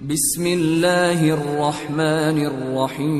بسم اللہ الرحمن الرحیم۔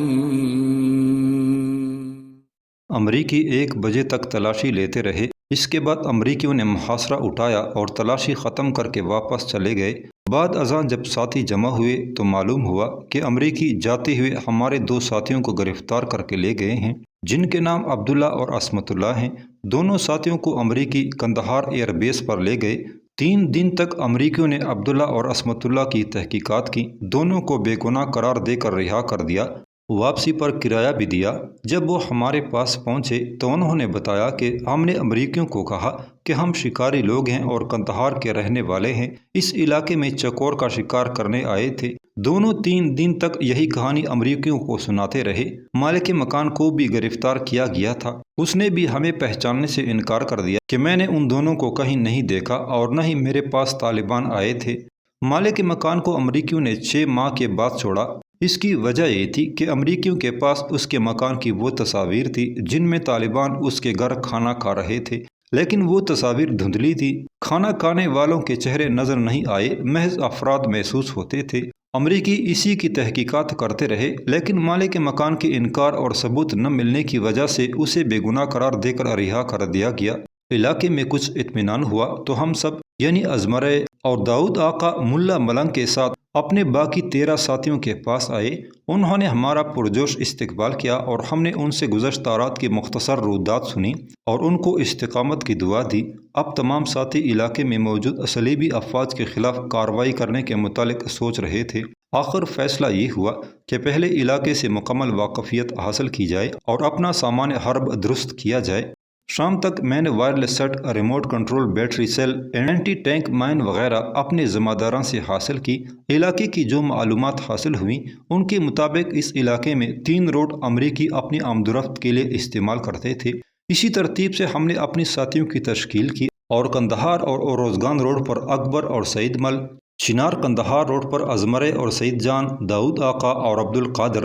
امریکی 1 بجے تک تلاشی لیتے رہے۔ اس کے بعد امریکیوں نے محاصرہ اٹھایا اور تلاشی ختم کر کے واپس چلے گئے۔ بعد ازاں جب ساتھی جمع ہوئے تو معلوم ہوا کہ امریکی جاتے ہوئے ہمارے 2 ساتھیوں کو گرفتار کر کے لے گئے ہیں، جن کے نام عبداللہ اور عصمت اللہ ہیں۔ دونوں ساتھیوں کو امریکی قندھار ایئر بیس پر لے گئے۔ 3 دن تک امریکیوں نے عبداللہ اور عصمت اللہ کی تحقیقات کی، دونوں کو بے گناہ قرار دے کر رہا کر دیا، واپسی پر کرایہ بھی دیا۔ جب وہ ہمارے پاس پہنچے تو انہوں نے بتایا کہ ہم نے امریکیوں کو کہا کہ ہم شکاری لوگ ہیں اور قندھار کے رہنے والے ہیں، اس علاقے میں چکور کا شکار کرنے آئے تھے۔ دونوں 3 دن تک یہی کہانی امریکیوں کو سناتے رہے۔ مالک مکان کو بھی گرفتار کیا گیا تھا، اس نے بھی ہمیں پہچاننے سے انکار کر دیا کہ میں نے ان دونوں کو کہیں نہیں دیکھا اور نہ ہی میرے پاس طالبان آئے تھے۔ مالک مکان کو امریکیوں نے 6 ماہ کے بعد چھوڑا۔ اس کی وجہ یہ تھی کہ امریکیوں کے پاس اس کے مکان کی وہ تصاویر تھی جن میں طالبان اس کے گھر کھانا کھا رہے تھے، لیکن وہ تصاویر دھندلی تھی، کھانا کھانے والوں کے چہرے نظر نہیں آئے، محض افراد محسوس ہوتے تھے۔ امریکی اسی کی تحقیقات کرتے رہے، لیکن مالک مکان کے انکار اور ثبوت نہ ملنے کی وجہ سے اسے بے گناہ قرار دے کر رہا کر دیا گیا۔ علاقے میں کچھ اطمینان ہوا تو ہم سب یعنی ازمرے اور داؤد آقا ملا ملنگ کے ساتھ اپنے باقی 13 ساتھیوں کے پاس آئے۔ انہوں نے ہمارا پرجوش استقبال کیا اور ہم نے ان سے گزشتہ رات کی مختصر رودات سنی اور ان کو استقامت کی دعا دی۔ اب تمام ساتھی علاقے میں موجود صلیبی افواج کے خلاف کارروائی کرنے کے متعلق سوچ رہے تھے۔ آخر فیصلہ یہ ہوا کہ پہلے علاقے سے مکمل واقفیت حاصل کی جائے اور اپنا سامان حرب درست کیا جائے۔ شام تک میں نے wireless set, remote control battery cell, anti tank mine وغیرہ اپنے ذمہ داران سے حاصل کی۔ علاقے کی جو معلومات حاصل ہوئیں ان کے مطابق اس علاقے میں 3 روڈ امریکی اپنی آمد و رفت کے لیے استعمال کرتے تھے۔ اسی ترتیب سے ہم نے اپنی ساتھیوں کی تشکیل کی اور قندھار اور اوروزگان روڈ پر اکبر اور سعید مل، چنار قندھار روڈ پر ازمرے اور سعید جان، داؤد آقا اور عبد القادر،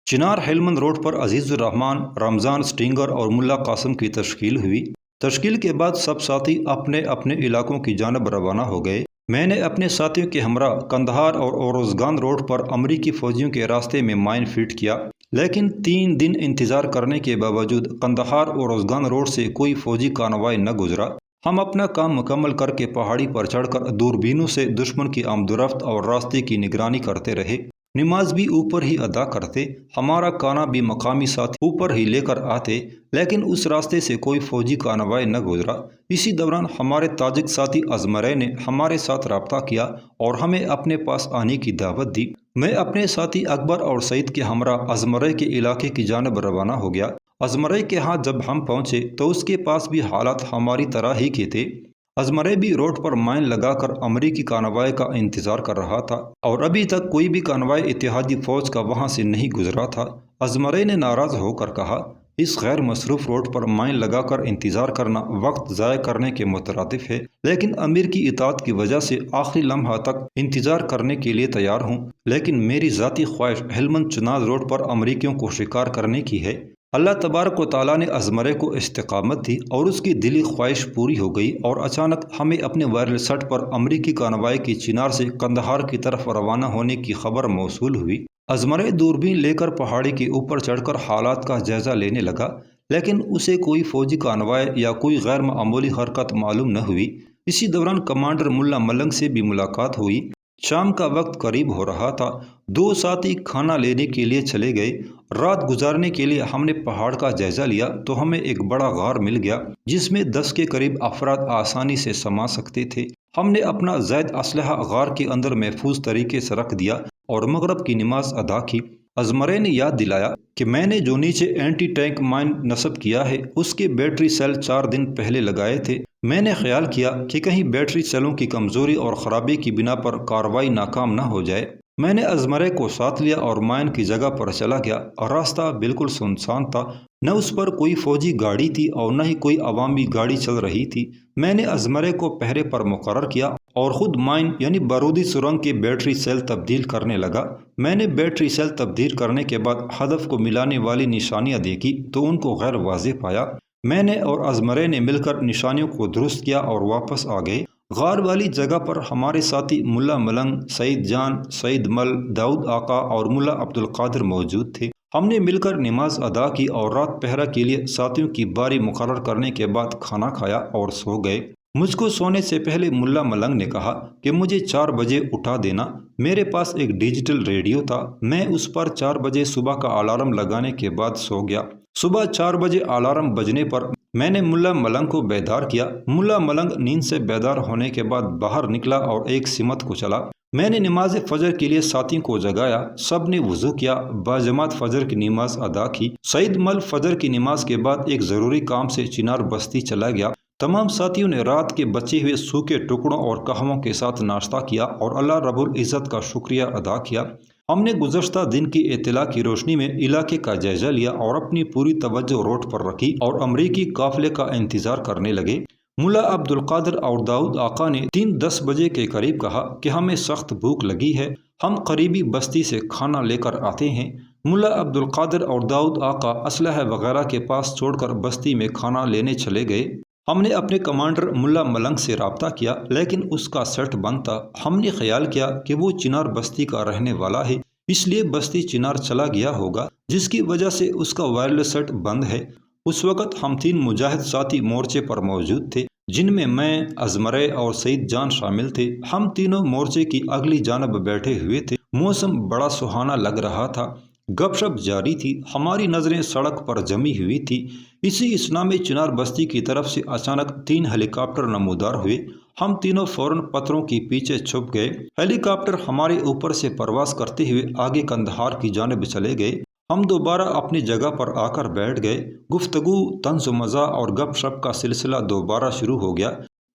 چنار ہیلمند روڈ پر عزیز الرحمان، رمضان سٹینگر اور ملا قاسم کی تشکیل ہوئی۔ تشکیل کے بعد سب ساتھی اپنے اپنے علاقوں کی جانب روانہ ہو گئے۔ میں نے اپنے ساتھیوں کے ہمراہ قندھار اور اوروزگان روڈ پر امریکی فوجیوں کے راستے میں مائن فٹ کیا، لیکن 3 دن انتظار کرنے کے باوجود قندھار اور اوروزگان روڈ سے کوئی فوجی کانوائی نہ گزرا۔ ہم اپنا کام مکمل کر کے پہاڑی پر چڑھ کر دوربینوں سے دشمن کی آمد و رفت اور راستے کی نگرانی کرتے رہے۔ نماز بھی اوپر ہی ادا کرتے، ہمارا کانا بھی مقامی ساتھی اوپر ہی لے کر آتے، لیکن اس راستے سے کوئی فوجی کانوائی نہ گزرا۔ اسی دوران ہمارے تاجک ساتھی ازمرے نے ہمارے ساتھ رابطہ کیا اور ہمیں اپنے پاس آنے کی دعوت دی۔ میں اپنے ساتھی اکبر اور سعید کے ہمراہ ازمرے کے علاقے کی جانب روانہ ہو گیا۔ ازمرے کے ہاں جب ہم پہنچے تو اس کے پاس بھی حالات ہماری طرح ہی کے تھے۔ ازمرے بھی روڈ پر مائن لگا کر امریکی کانوائی کا انتظار کر رہا تھا اور ابھی تک کوئی بھی کانوائی اتحادی فوج کا وہاں سے نہیں گزرا تھا۔ ازمرے نے ناراض ہو کر کہا، اس غیر مصروف روڈ پر مائن لگا کر انتظار کرنا وقت ضائع کرنے کے مترادف ہے، لیکن امیر کی اطاعت کی وجہ سے آخری لمحہ تک انتظار کرنے کے لیے تیار ہوں، لیکن میری ذاتی خواہش ہیلمند چناز روڈ پر امریکیوں کو شکار کرنے کی ہے۔ اللہ تبارک و تعالیٰ نے ازمرے کو استقامت دی اور اس کی دلی خواہش پوری ہو گئی اور اچانک ہمیں اپنے وائرلیس سیٹ پر امریکی کانوائی کی چنار سے قندھار کی طرف روانہ ہونے کی خبر موصول ہوئی۔ ازمرے دوربین لے کر پہاڑی کے اوپر چڑھ کر حالات کا جائزہ لینے لگا، لیکن اسے کوئی فوجی کانوائی یا کوئی غیر معمولی حرکت معلوم نہ ہوئی۔ اسی دوران کمانڈر ملا ملنگ سے بھی ملاقات ہوئی۔ شام کا وقت قریب ہو رہا تھا، 2 ساتھی کھانا لینے کے لیے چلے گئے۔ رات گزارنے کے لیے ہم نے پہاڑ کا جائزہ لیا تو ہمیں ایک بڑا غار مل گیا جس میں 10 کے قریب افراد آسانی سے سما سکتے تھے۔ ہم نے اپنا زائد اسلحہ غار کے اندر محفوظ طریقے سے رکھ دیا اور مغرب کی نماز ادا کی۔ ازمرے نے یاد دلایا کہ میں نے جو نیچے اینٹی ٹینک مائن نصب کیا ہے اس کے بیٹری سیل 4 دن پہلے لگائے تھے۔ میں نے خیال کیا کہ کہیں بیٹری سیلوں کی کمزوری اور خرابی کی بنا پر کارروائی ناکام نہ ہو جائے۔ میں نے ازمرے کو ساتھ لیا اور مائن کی جگہ پر چلا گیا۔ راستہ بالکل سنسان تھا، نہ اس پر کوئی فوجی گاڑی تھی اور نہ ہی کوئی عوامی گاڑی چل رہی تھی۔ میں نے ازمرے کو پہرے پر مقرر کیا اور خود مائن یعنی بارودی سرنگ کے بیٹری سیل تبدیل کرنے لگا۔ میں نے بیٹری سیل تبدیل کرنے کے بعد ہدف کو ملانے والی نشانیاں دیکھی تو ان کو غیر واضح پایا۔ میں نے اور ازمرے نے مل کر نشانیوں کو درست کیا اور واپس آ گئے۔ غار والی جگہ پر ہمارے ساتھی ملا ملنگ، سعید جان، سعید مل، داؤد آقا اور ملا عبد القادر موجود تھے۔ ہم نے مل کر نماز ادا کی اور رات پہرا کے لیے ساتھیوں کی باری مقرر کرنے کے بعد کھانا کھایا اور سو گئے۔ مجھ کو سونے سے پہلے ملا ملنگ نے کہا کہ مجھے 4 بجے اٹھا دینا۔ میرے پاس ایک ڈیجیٹل ریڈیو تھا، میں اس پر 4 بجے صبح کا الارم لگانے کے بعد سو گیا۔ صبح 4 بجے الارم بجنے پر میں نے ملا ملنگ کو بیدار کیا۔ ملا ملنگ نیند سے بیدار ہونے کے بعد باہر نکلا اور ایک سمت کو چلا۔ میں نے نماز فجر کے لیے ساتھیوں کو جگایا، سب نے وضو کیا، باجماعت فجر کی نماز ادا کی۔ سعید مل فجر کی نماز کے بعد ایک ضروری کام سے چنار بستی چلا گیا۔ تمام ساتھیوں نے رات کے بچے ہوئے سوکھے ٹکڑوں اور قہووں کے ساتھ ناشتہ کیا اور اللہ رب العزت کا شکریہ ادا کیا۔ ہم نے گزشتہ دن کی اطلاع کی روشنی میں علاقے کا جائزہ لیا اور اپنی پوری توجہ روڈ پر رکھی اور امریکی قافلے کا انتظار کرنے لگے۔ ملا عبد القادر اور داؤد آقا نے 3:10 بجے کے قریب کہا کہ ہمیں سخت بھوک لگی ہے، ہم قریبی بستی سے کھانا لے کر آتے ہیں۔ ملا عبد القادر اور داؤد آقا اسلحہ وغیرہ کے پاس چھوڑ کر بستی میں کھانا لینے چلے گئے۔ ہم نے اپنے کمانڈر ملا ملنگ سے رابطہ کیا لیکن اس کا سیٹ بند تھا۔ ہم نے خیال کیا کہ وہ چنار بستی کا رہنے والا ہے، اس لیے بستی چنار چلا گیا ہوگا، جس کی وجہ سے اس کا وائرلیس سیٹ بند ہے۔ اس وقت ہم 3 مجاہد ساتھی مورچے پر موجود تھے، جن میں ازمرے اور سعید جان شامل تھے۔ ہم تینوں مورچے کی اگلی جانب بیٹھے ہوئے تھے۔ موسم بڑا سہانا لگ رہا تھا، گپ شپ جاری تھی، ہماری نظریں سڑک پر جمی ہوئی تھی۔ اسی اثنا میں چنار بستی کی طرف سے اچانک 3 ہیلی کاپٹر نمودار ہوئے۔ ہم تینوں فوراً پتھروں کے پیچھے چھپ گئے۔ ہیلی کاپٹر ہمارے اوپر سے پرواز کرتے ہوئے آگے کندہار کی جانب چلے گئے۔ ہم دوبارہ اپنی جگہ پر آ کر بیٹھ گئے۔ گفتگو، طنز و مزاح اور گپ شپ کا سلسلہ دوبارہ شروع ہو گیا۔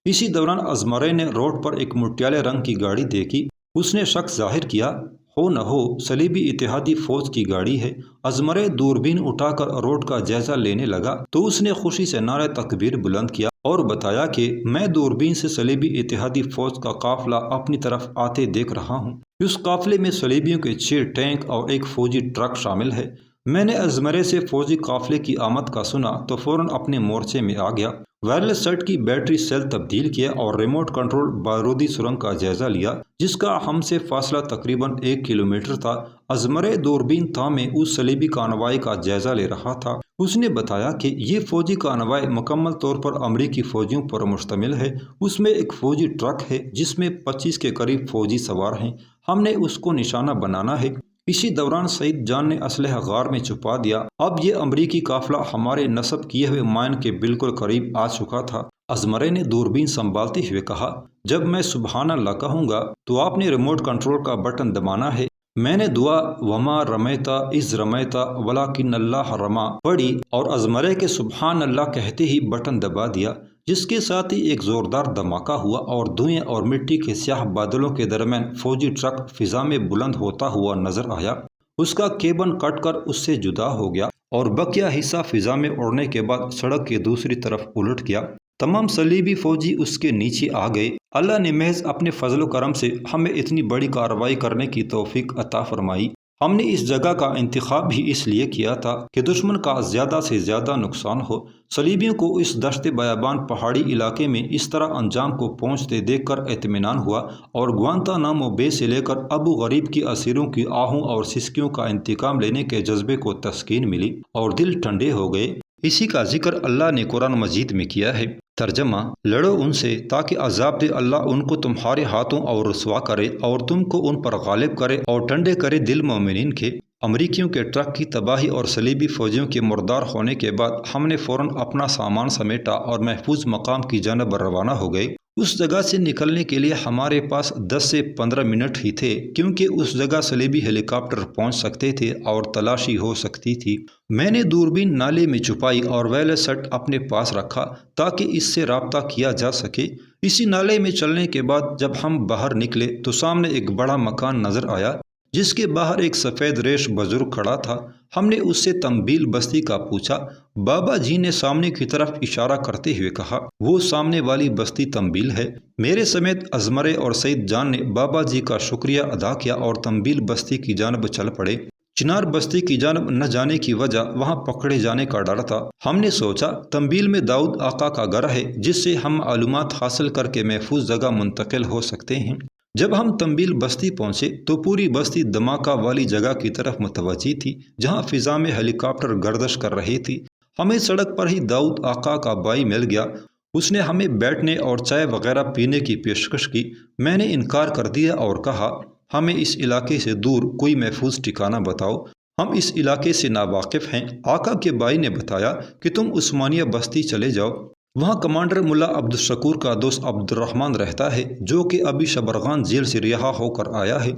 اسی دوران ازمرے نے روڈ پر ایک مٹیالے رنگ کی گاڑی دیکھی۔ اس نے شک ظاہر کیا، ہو نہ ہو صلیبی اتحادی فوج کی گاڑی ہے۔ ازمرے دوربین اٹھا کر روڈ کا جائزہ لینے لگا تو اس نے خوشی سے نعرہ تکبیر بلند کیا اور بتایا کہ میں دوربین سے صلیبی اتحادی فوج کا قافلہ اپنی طرف آتے دیکھ رہا ہوں۔ اس قافلے میں صلیبیوں کے 6 ٹینک اور ایک فوجی ٹرک شامل ہے۔ میں نے ازمرے سے فوجی قافلے کی آمد کا سنا تو فوراً اپنے مورچے میں آ گیا۔ وائرلیس سیٹ کی بیٹری سیل تبدیل کیا اور ریموٹ کنٹرول بارودی سرنگ کا جائزہ لیا، جس کا ہم سے فاصلہ تقریباً 1 کلومیٹر تھا۔ ازمرے دوربین تھا میں اس صلیبی کانوائی کا جائزہ لے رہا تھا۔ اس نے بتایا کہ یہ فوجی کانوائی مکمل طور پر امریکی فوجیوں پر مشتمل ہے۔ اس میں ایک فوجی ٹرک ہے جس میں 25 کے قریب فوجی سوار ہیں۔ ہم نے اس کو نشانہ بنانا ہے۔ اسی دوران سعید جان نے اسلحہ غار میں چھپا دیا۔ اب یہ امریکی قافلہ ہمارے نصب کیے ہوئے مائن کے بالکل قریب آ چکا تھا۔ ازمرے نے دوربین سنبھالتے ہوئے کہا، جب میں سبحان اللہ کہوں گا تو آپ نے ریموٹ کنٹرول کا بٹن دبانا ہے۔ میں نے دعا وما رمیتا اذ رمیتا ولکن اللہ رما پڑھی اور ازمرے کے سبحان اللہ کہتے ہی بٹن دبا دیا، جس کے ساتھ ہی ایک زوردار دھماکہ ہوا اور دھوئیں اور مٹی کے سیاہ بادلوں کے درمیان فوجی ٹرک فضا میں بلند ہوتا ہوا نظر آیا۔ اس کا کیبن کٹ کر اس سے جدا ہو گیا اور بقیہ حصہ فضا میں اڑنے کے بعد سڑک کے دوسری طرف الٹ گیا۔ تمام صلیبی فوجی اس کے نیچے آ گئے۔ اللہ نے محض اپنے فضل و کرم سے ہمیں اتنی بڑی کارروائی کرنے کی توفیق عطا فرمائی۔ ہم نے اس جگہ کا انتخاب بھی اس لیے کیا تھا کہ دشمن کا زیادہ سے زیادہ نقصان ہو۔ صلیبیوں کو اس دشت بیابان پہاڑی علاقے میں اس طرح انجام کو پہنچتے دیکھ کر اطمینان ہوا اور گوانتانامو بے سے لے کر ابو غریب کی اسیروں کی آہوں اور سسکیوں کا انتقام لینے کے جذبے کو تسکین ملی اور دل ٹھنڈے ہو گئے۔ اسی کا ذکر اللہ نے قرآن مجید میں کیا ہے۔ ترجمہ: لڑو ان سے تاکہ عذاب دے اللہ ان کو تمہارے ہاتھوں اور رسوا کرے اور تم کو ان پر غالب کرے اور ٹھنڈے کرے دل مومنین کے۔ امریکیوں کے ٹرک کی تباہی اور صلیبی فوجیوں کے مردار ہونے کے بعد ہم نے فوراً اپنا سامان سمیٹا اور محفوظ مقام کی جانب روانہ ہو گئے۔ اس جگہ سے نکلنے کے لیے ہمارے پاس 10 سے 15 منٹ ہی تھے، کیونکہ اس جگہ صلیبی ہیلی کاپٹر پہنچ سکتے تھے اور تلاشی ہو سکتی تھی۔ میں نے دوربین نالے میں چھپائی اور وائرلیس سیٹ اپنے پاس رکھا تاکہ اس سے رابطہ کیا جا سکے۔ اسی نالے میں چلنے کے بعد جب ہم باہر نکلے تو سامنے ایک بڑا مکان نظر آیا جس کے باہر ایک سفید ریش بزرگ کھڑا تھا۔ ہم نے اس سے تنبیل بستی کا پوچھا۔ بابا جی نے سامنے کی طرف اشارہ کرتے ہوئے کہا، وہ سامنے والی بستی تنبیل ہے۔ میرے سمیت ازمرے اور سعید جان نے بابا جی کا شکریہ ادا کیا اور تنبیل بستی کی جانب چل پڑے۔ چنار بستی کی جانب نہ جانے کی وجہ وہاں پکڑے جانے کا ڈر تھا۔ ہم نے سوچا تنبیل میں داؤد آقا کا گھر ہے جس سے ہم معلومات حاصل کر کے محفوظ جگہ منتقل ہو سکتے ہیں۔ جب ہم تنبیل بستی پہنچے تو پوری بستی دھماکہ والی جگہ کی طرف متوجہ تھی جہاں فضا میں ہیلی کاپٹر گردش کر رہی تھی۔ ہمیں سڑک پر ہی داؤد آقا کا بھائی مل گیا۔ اس نے ہمیں بیٹھنے اور چائے وغیرہ پینے کی پیشکش کی۔ میں نے انکار کر دیا اور کہا ہمیں اس علاقے سے دور کوئی محفوظ ٹھکانہ بتاؤ، ہم اس علاقے سے ناواقف ہیں۔ آقا کے بھائی نے بتایا کہ تم عثمانیہ بستی چلے جاؤ، وہاں کمانڈر ملا عبدالشکور کا دوست عبد الرحمن رہتا ہے جو کہ ابھی شبرغان جیل سے رہا ہو کر آیا ہے،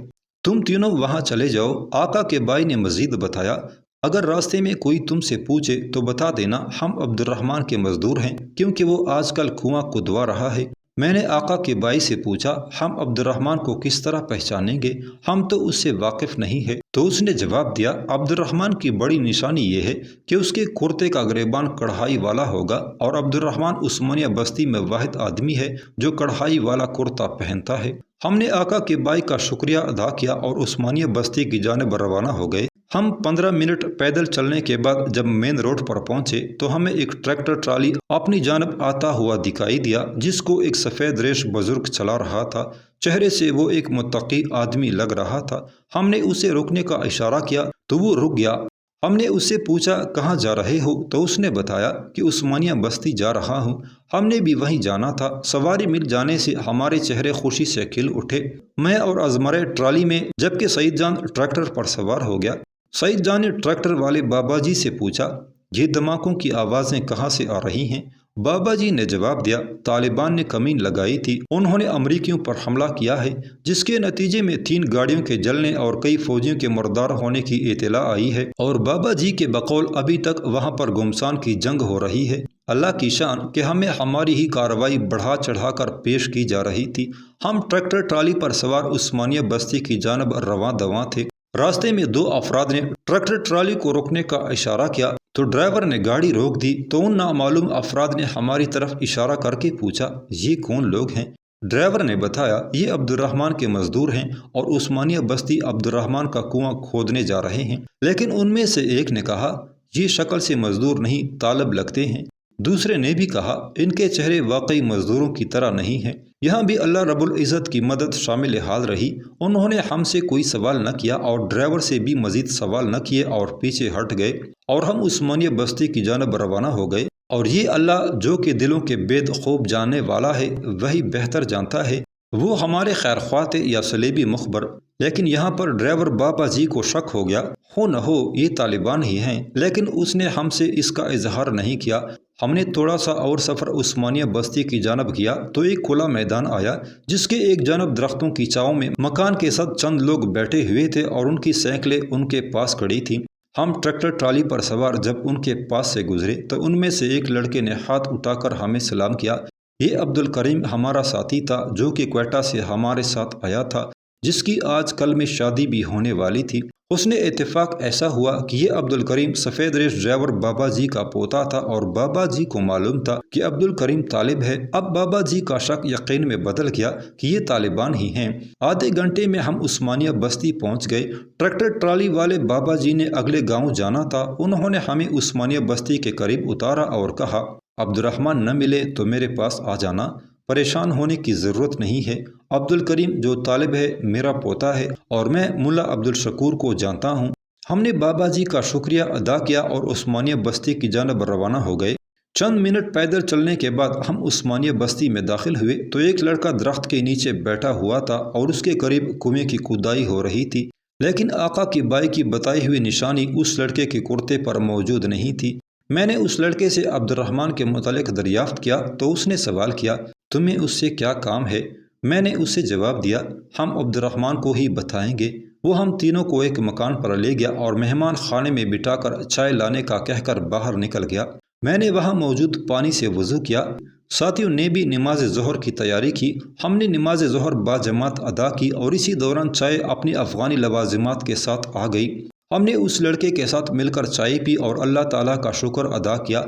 تم تینوں وہاں چلے جاؤ۔ آقا کے بھائی نے مزید بتایا اگر راستے میں کوئی تم سے پوچھے تو بتا دینا ہم عبد الرحمن کے مزدور ہیں کیونکہ وہ آج کل کنواں کھدوا رہا ہے۔ میں نے آقا کے بھائی سے پوچھا ہم عبد الرحمن کو کس طرح پہچانیں گے، ہم تو اس سے واقف نہیں ہے۔ تو اس نے جواب دیا عبد الرحمن کی بڑی نشانی یہ ہے کہ اس کے کرتے کا گریبان کڑھائی والا ہوگا، اور عبد الرحمن عثمانیہ بستی میں واحد آدمی ہے جو کڑھائی والا کرتا پہنتا ہے۔ ہم نے آقا کے بھائی کا شکریہ ادا کیا اور عثمانیہ بستی کی جانب روانہ ہو گئے۔ ہم 15 منٹ پیدل چلنے کے بعد جب مین روڈ پر پہنچے تو ہمیں ایک ٹریکٹر ٹرالی اپنی جانب آتا ہوا دکھائی دیا جس کو ایک سفید ریش بزرگ چلا رہا تھا۔ چہرے سے وہ ایک متقی آدمی لگ رہا تھا۔ ہم نے اسے رکنے کا اشارہ کیا تو وہ رک گیا۔ ہم نے اس سے پوچھا کہاں جا رہے ہو تو اس نے بتایا کہ عثمانیہ بستی جا رہا ہوں۔ ہم نے بھی وہیں جانا تھا۔ سواری مل جانے سے ہمارے چہرے خوشی سے کھل اٹھے۔ میں اور ازمرے ٹرالی میں جبکہ سعید جان ٹریکٹر پر سوار ہو گیا۔ سعید جان نے ٹریکٹر والے بابا جی سے پوچھا یہ دھماکوں کی آوازیں کہاں سے آ رہی ہیں؟ بابا جی نے جواب دیا طالبان نے کمین لگائی تھی، انہوں نے امریکیوں پر حملہ کیا ہے جس کے نتیجے میں 3 گاڑیوں کے جلنے اور کئی فوجیوں کے مردار ہونے کی اطلاع آئی ہے، اور بابا جی کے بقول ابھی تک وہاں پر گمسان کی جنگ ہو رہی ہے۔ اللہ کی شان کہ ہمیں ہماری ہی کارروائی بڑھا چڑھا کر پیش کی جا رہی تھی۔ ہم ٹریکٹر ٹرالی پر سوار عثمانیہ بستی کی جانب رواں دواں تھے۔ راستے میں 2 افراد نے ٹریکٹر ٹرالی کو روکنے کا اشارہ کیا تو ڈرائیور نے گاڑی روک دی تو ان نامعلوم افراد نے ہماری طرف اشارہ کر کے پوچھا یہ کون لوگ ہیں؟ ڈرائیور نے بتایا یہ عبد الرحمن کے مزدور ہیں اور عثمانیہ بستی عبد الرحمن کا کنواں کھودنے جا رہے ہیں، لیکن ان میں سے ایک نے کہا یہ شکل سے مزدور نہیں طالب لگتے ہیں۔ دوسرے نے بھی کہا ان کے چہرے واقعی مزدوروں کی طرح نہیں ہیں۔ یہاں بھی اللہ رب العزت کی مدد شامل حال رہی۔ انہوں نے ہم سے کوئی سوال نہ کیا اور ڈرائیور سے بھی مزید سوال نہ کیے اور پیچھے ہٹ گئے، اور ہم عثمانیہ بستی کی جانب روانہ ہو گئے۔ اور یہ اللہ جو کہ دلوں کے بید خوب جاننے والا ہے وہی بہتر جانتا ہے وہ ہمارے خیر خواہ تھے یا صلیبی مخبر۔ لیکن یہاں پر ڈرائیور بابا جی کو شک ہو گیا ہو نہ ہو یہ طالبان ہی ہیں، لیکن اس نے ہم سے اس کا اظہار نہیں کیا۔ ہم نے تھوڑا سا اور سفر عثمانیہ بستی کی جانب کیا تو ایک کھلا میدان آیا جس کے ایک جانب درختوں کی چھاؤں میں مکان کے ساتھ چند لوگ بیٹھے ہوئے تھے اور ان کی سائیکلیں ان کے پاس کھڑی تھیں۔ ہم ٹریکٹر ٹرالی پر سوار جب ان کے پاس سے گزرے تو ان میں سے ایک لڑکے نے ہاتھ اٹھا کر ہمیں سلام کیا۔ یہ عبد الکریم ہمارا ساتھی تھا جو کہ کوئٹہ سے ہمارے ساتھ آیا تھا، جس کی آج کل میں شادی بھی ہونے والی تھی۔ اس نے اتفاق ایسا ہوا کہ یہ عبد الکریم سفید ریش ڈرائیور بابا جی کا پوتا تھا اور بابا جی کو معلوم تھا کہ عبد الکریم طالب ہے۔ اب بابا جی کا شک یقین میں بدل گیا کہ یہ طالبان ہی ہیں۔ آدھے گھنٹے میں ہم عثمانیہ بستی پہنچ گئے۔ ٹریکٹر ٹرالی والے بابا جی نے اگلے گاؤں جانا تھا، انہوں نے ہمیں عثمانیہ بستی کے قریب اتارا اور کہا عبد الرحمن نہ ملے تو میرے پاس آ جانا، پریشان ہونے کی ضرورت نہیں ہے۔ عبد الکریم جو طالب ہے میرا پوتا ہے اور میں ملا عبدالشکور کو جانتا ہوں۔ ہم نے بابا جی کا شکریہ ادا کیا اور عثمانیہ بستی کی جانب روانہ ہو گئے۔ چند منٹ پیدل چلنے کے بعد ہم عثمانیہ بستی میں داخل ہوئے تو ایک لڑکا درخت کے نیچے بیٹھا ہوا تھا اور اس کے قریب کنویں کی کھدائی ہو رہی تھی، لیکن آقا کی بائی کی بتائی ہوئی نشانی اس لڑکے کے کرتے پر موجود نہیں تھی۔ میں نے اس لڑکے سے عبد الرحمن کے متعلق دریافت کیا تو اس نے سوال کیا تمہیں اس سے کیا کام ہے؟ میں نے اس سے جواب دیا ہم عبد الرحمن کو ہی بتائیں گے۔ وہ ہم تینوں کو ایک مکان پر لے گیا اور مہمان خانے میں بٹھا کر چائے لانے کا کہہ کر باہر نکل گیا۔ میں نے وہاں موجود پانی سے وضو کیا، ساتھیوں نے بھی نماز ظہر کی تیاری کی۔ ہم نے نماز ظہر باجماعت ادا کی اور اسی دوران چائے اپنی افغانی لوازمات کے ساتھ آ گئی۔ ہم نے اس لڑکے کے ساتھ مل کر چائے پی اور اللہ تعالیٰ کا شکر ادا کیا۔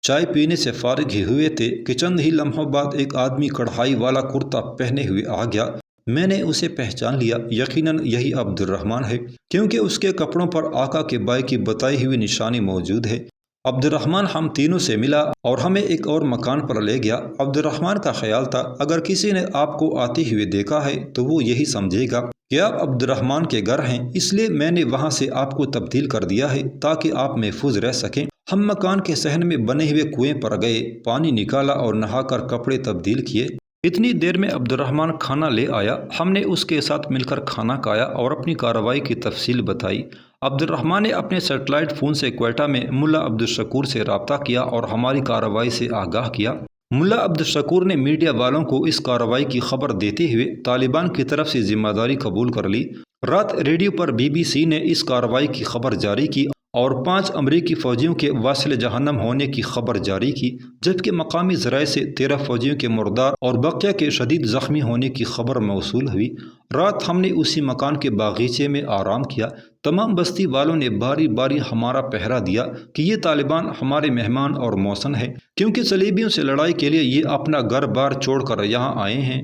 چائے پینے سے فارغ ہی ہوئے تھے کہ چند ہی لمحوں بعد ایک آدمی کڑھائی والا کرتا پہنے ہوئے آ گیا۔ میں نے اسے پہچان لیا، یقیناً یہی عبد الرحمن ہے، کیونکہ اس کے کپڑوں پر آقا کے بھائی کی بتائی ہوئی نشانی موجود ہے۔ عبد الرحمن ہم تینوں سے ملا اور ہمیں ایک اور مکان پر لے گیا۔ عبد الرحمن کا خیال تھا اگر کسی نے آپ کو آتے ہوئے دیکھا ہے تو وہ یہی سمجھے گا کہ آپ عبد الرحمن کے گھر ہیں، اس لیے میں نے وہاں سے آپ کو تبدیل کر دیا ہے تاکہ آپ محفوظ رہ سکیں۔ ہم مکان کے صحن میں بنے ہوئے کنویں پر گئے، پانی نکالا اور نہا کر کپڑے تبدیل کیے۔ اتنی دیر میں عبد الرحمن کھانا لے آیا، ہم نے اس کے ساتھ مل کر کھانا کھایا اور اپنی کارروائی کی تفصیل بتائی۔ عبد الرحمن نے اپنے سیٹلائٹ فون سے کوئٹہ میں ملا عبد الشکور سے رابطہ کیا اور ہماری کارروائی سے آگاہ کیا۔ ملا عبد الشکور نے میڈیا والوں کو اس کارروائی کی خبر دیتے ہوئے طالبان کی طرف سے ذمہ داری قبول کر لی۔ رات ریڈیو پر BBC نے اس کارروائی کی خبر جاری کی اور 5 امریکی فوجیوں کے واصل جہنم ہونے کی خبر جاری کی، جبکہ مقامی ذرائع سے 13 فوجیوں کے مردار اور بقیہ کے شدید زخمی ہونے کی خبر موصول ہوئی۔ رات ہم نے اسی مکان کے باغیچے میں آرام کیا۔ تمام بستی والوں نے باری باری ہمارا پہرا دیا کہ یہ طالبان ہمارے مہمان اور موسن ہیں، کیونکہ صلیبیوں سے لڑائی کے لیے یہ اپنا گھر بار چھوڑ کر یہاں آئے ہیں۔